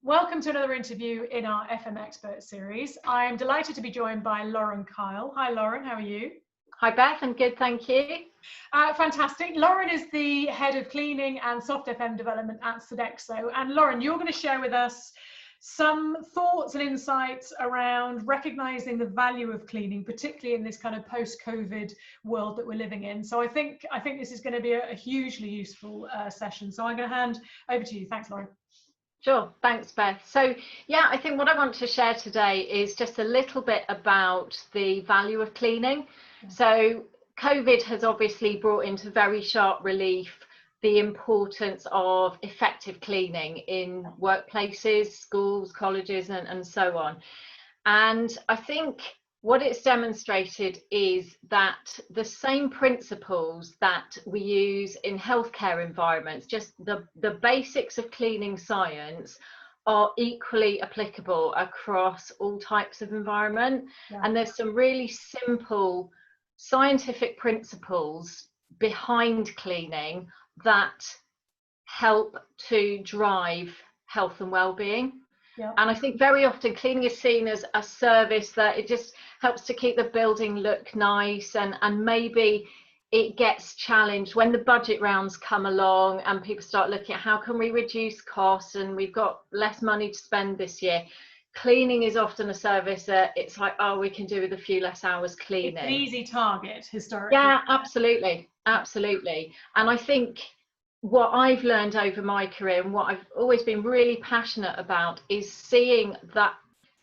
Welcome to another interview in our FM Expert series. I'm delighted to be joined by Lauren Kyle. Hi Lauren, how are you? Hi Beth, I'm good, thank you. Fantastic. Lauren is the head of cleaning and soft FM development at Sodexo. And Lauren, you're going to share with us some thoughts and insights around recognizing the value of cleaning, particularly in this kind of post-COVID world that we're living in. So I think this is going to be a hugely useful session. So I'm going to hand over to you. Thanks, Lauren. Sure, thanks Beth. So yeah, I think what I want to share today is just a little bit about the value of cleaning. So COVID has obviously brought into very sharp relief the importance of effective cleaning in workplaces, schools, colleges, and so on. And I think what it's demonstrated is that the same principles that we use in healthcare environments, just the basics of cleaning science, are equally applicable across all types of environment. And there's some really simple scientific principles behind cleaning that help to drive health and well-being. And I think very often cleaning is seen as a service that it just helps to keep the building look nice, and maybe it gets challenged when the budget rounds come along and people start looking at how can we reduce costs and we've got less money to spend this year. Cleaning is often a service that it's like, oh, we can do with a few less hours cleaning. It's an easy target historically. Yeah, absolutely. And I think what I've learned over my career and what I've always been really passionate about is seeing that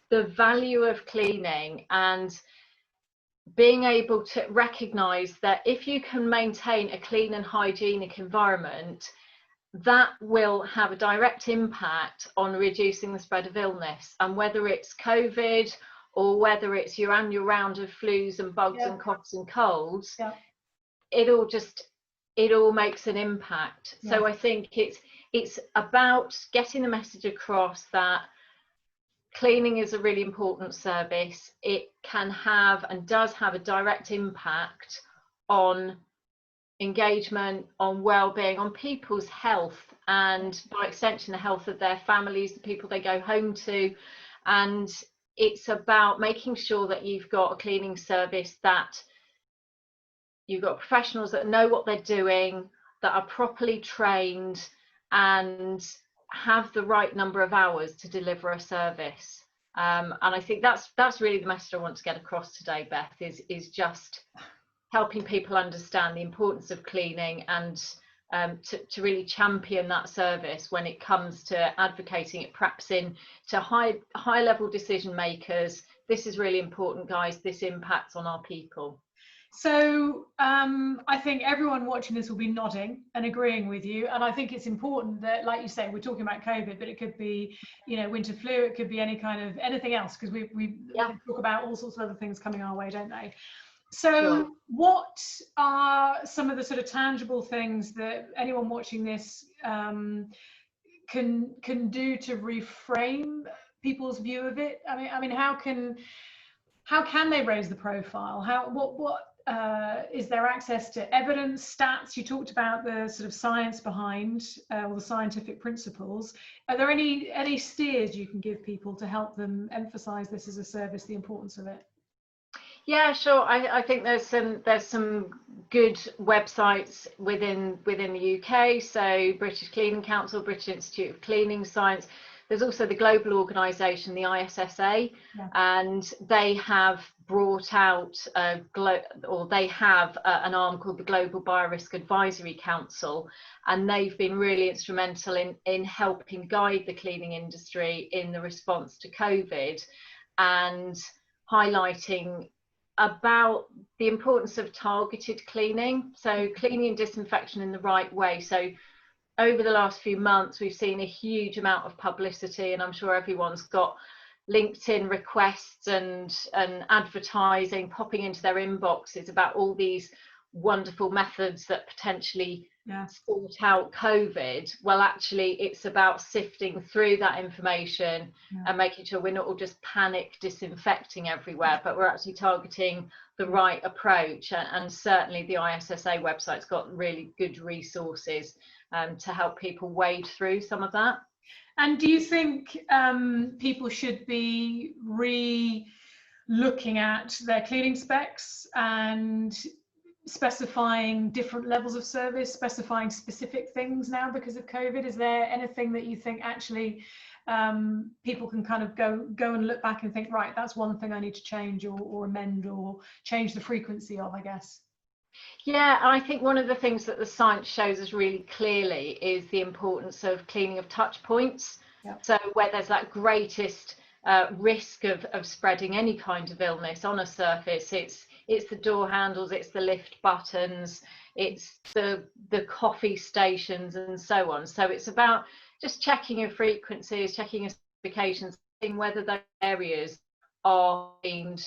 the value of cleaning and being able to recognize that if you can maintain a clean and hygienic environment, that will have a direct impact on reducing the spread of illness. And whether it's COVID or whether it's your annual round of flus and bugs and coughs and colds, it all makes an impact. So I think it's about getting the message across that cleaning is a really important service. It can have and does have a direct impact on engagement, on well-being, on people's health, and by extension the health of their families, the people they go home to. And it's about making sure that you've got a cleaning service, that you've got professionals that know what they're doing, that are properly trained and have the right number of hours to deliver a service. And I think that's really the message I want to get across today, Beth, is just helping people understand the importance of cleaning and to really champion that service when it comes to advocating it, perhaps in to high level decision makers. This is really important, guys. This impacts on our people. So I think everyone watching this will be nodding and agreeing with you. And I think it's important that, like you say, we're talking about COVID, but it could be, winter flu, it could be anything else, because we talk about all sorts of other things coming our way, don't they? So what are some of the sort of tangible things that anyone watching this can do to reframe people's view of it? I mean, how can they raise the profile? What is there access to evidence, stats? You talked about the sort of science behind or the scientific principles. Are there any steers you can give people to help them emphasize this as a service, the importance of it? Yeah, sure. I think there's some good websites within the UK. So British Cleaning Council, British Institute of Cleaning Science. There's also the global organisation, the ISSA, and they have brought out an arm called the Global Biorisk Advisory Council, and they've been really instrumental in helping guide the cleaning industry in the response to COVID and highlighting about the importance of targeted cleaning, so cleaning and disinfection in the right way. So over the last few months, we've seen a huge amount of publicity, and I'm sure everyone's got LinkedIn requests and advertising popping into their inboxes about all these wonderful methods that potentially sort out COVID. Well, actually, it's about sifting through that information and making sure we're not all just panic disinfecting everywhere, but we're actually targeting the right approach. And certainly the ISSA website's got really good resources to help people wade through some of that. And do you think people should be looking at their cleaning specs and specifying different levels of service, specifying specific things now because of COVID? Is there anything that you think actually people can kind of go and look back and think, right, that's one thing I need to change or amend or change the frequency of, I guess? Yeah, I think one of the things that the science shows us really clearly is the importance of cleaning of touch points. Yep. So where there's that greatest risk of spreading any kind of illness on a surface, it's the door handles, it's the lift buttons, it's the coffee stations and so on. So it's about just checking your frequencies, checking your specifications, seeing whether those areas are cleaned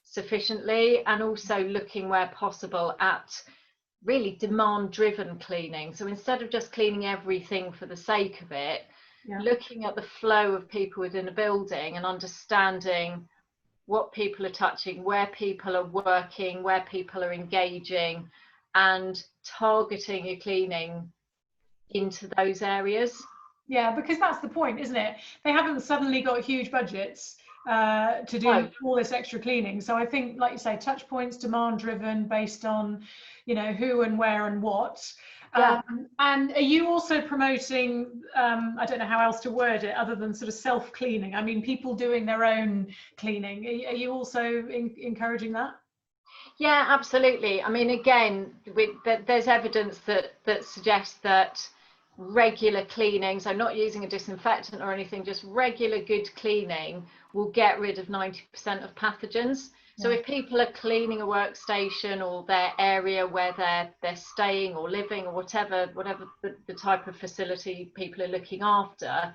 sufficiently, and also looking where possible at really demand driven cleaning. So instead of just cleaning everything for the sake of it, yeah. looking at the flow of people within a building and understanding what people are touching, where people are working, where people are engaging, and targeting your cleaning into those areas. Yeah, because that's the point, isn't it? They haven't suddenly got huge budgets to do all this extra cleaning. So I think, like you say, touch points, demand driven, based on, you know, who and where and what. Yeah. And are you also promoting, I don't know how else to word it other than sort of self-cleaning? I mean, people doing their own cleaning. Are you also encouraging that? Yeah, absolutely. I mean, again, there's evidence that suggests that regular cleaning, so not using a disinfectant or anything, just regular good cleaning will get rid of 90% of pathogens. So if people are cleaning a workstation or their area where they're staying or living or whatever the type of facility people are looking after,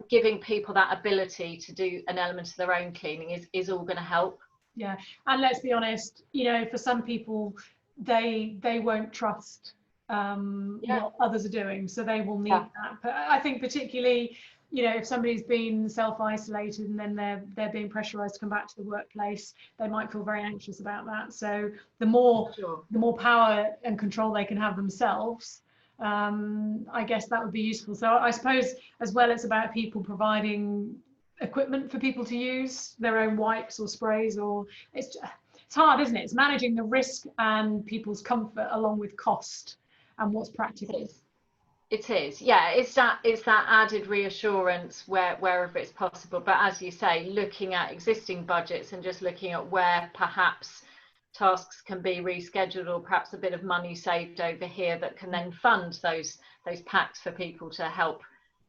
giving people that ability to do an element of their own cleaning is all going to help. Yeah, and let's be honest, you know, for some people, they won't trust what others are doing, so they will need that. But I think particularly, you know, if somebody's been self-isolated and then they're being pressurized to come back to the workplace, they might feel very anxious about that. So the more power and control they can have themselves, I guess that would be useful. So I suppose as well, it's about people providing equipment for people to use, their own wipes or sprays, or it's hard, isn't it? It's managing the risk and people's comfort along with cost and what's practical. It is, yeah. It's that added reassurance wherever it's possible. But as you say, looking at existing budgets and just looking at where perhaps tasks can be rescheduled, or perhaps a bit of money saved over here that can then fund those packs for people to help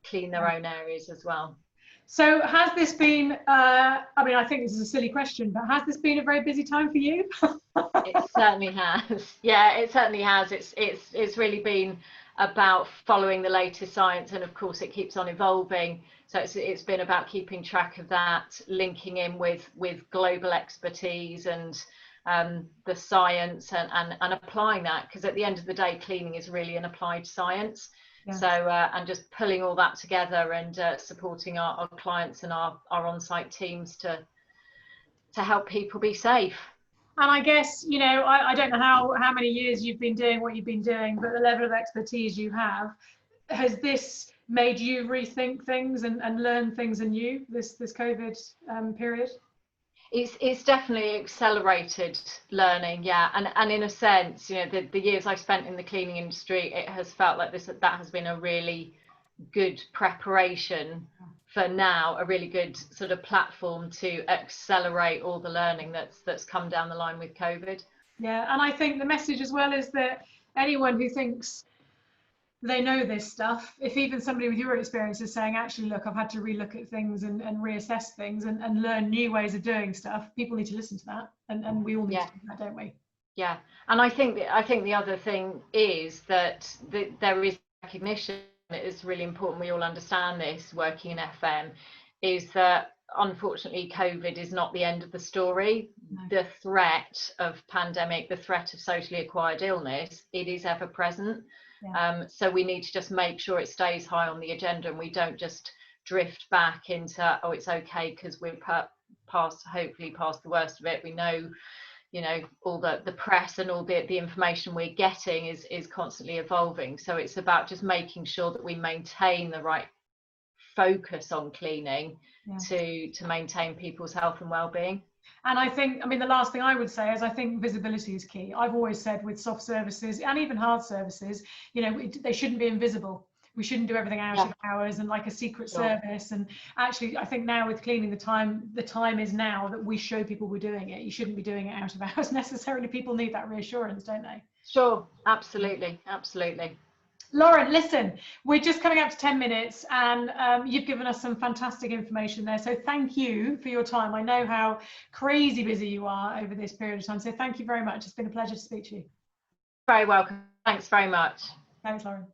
clean their own areas as well. So has this been, I mean, I think this is a silly question, but has this been a very busy time for you? It certainly has. Yeah, it certainly has. It's really been about following the latest science, and of course it keeps on evolving. So it's been about keeping track of that, linking in with global expertise and the science and applying that, because at the end of the day, cleaning is really an applied science. Yeah. So and just pulling all that together and supporting our clients and our on-site teams to help people be safe. And I guess, you know, I don't know how many years you've been doing what you've been doing, but the level of expertise you have, has this made you rethink things and learn things anew, this COVID period? It's definitely accelerated learning, yeah. And in a sense, you know, the years I spent in the cleaning industry, it has felt like that has been a really good preparation for now, a really good sort of platform to accelerate all the learning that's come down the line with COVID. Yeah, and I think the message as well is that anyone who thinks they know this stuff, if even somebody with your experience is saying, actually, look, I've had to relook at things and reassess things and learn new ways of doing stuff, people need to listen to that, and we all need to do that, don't we? Yeah, and I think the other thing is that there is recognition. It is really important we all understand this, working in FM, is that unfortunately COVID is not the end of the story. No. The threat of pandemic, the threat of socially acquired illness, it is ever present. Yeah. So we need to just make sure it stays high on the agenda and we don't just drift back into, oh, it's okay because we're hopefully past the worst of it. We know, you know, all the press and all the information we're getting is constantly evolving. So it's about just making sure that we maintain the right focus on cleaning Yeah. to maintain people's health and well-being. And I think, I mean, the last thing I would say is I think visibility is key. I've always said with soft services and even hard services, you know, they shouldn't be invisible. We shouldn't do everything out of hours and like a secret service. And actually, I think now with cleaning, the time is now that we show people we're doing it. You shouldn't be doing it out of hours necessarily. People need that reassurance, don't they? Sure, absolutely, absolutely. Lauren, listen, we're just coming up to 10 minutes and you've given us some fantastic information there. So thank you for your time. I know how crazy busy you are over this period of time. So thank you very much. It's been a pleasure to speak to you. Very welcome. Thanks very much. Thanks, Lauren.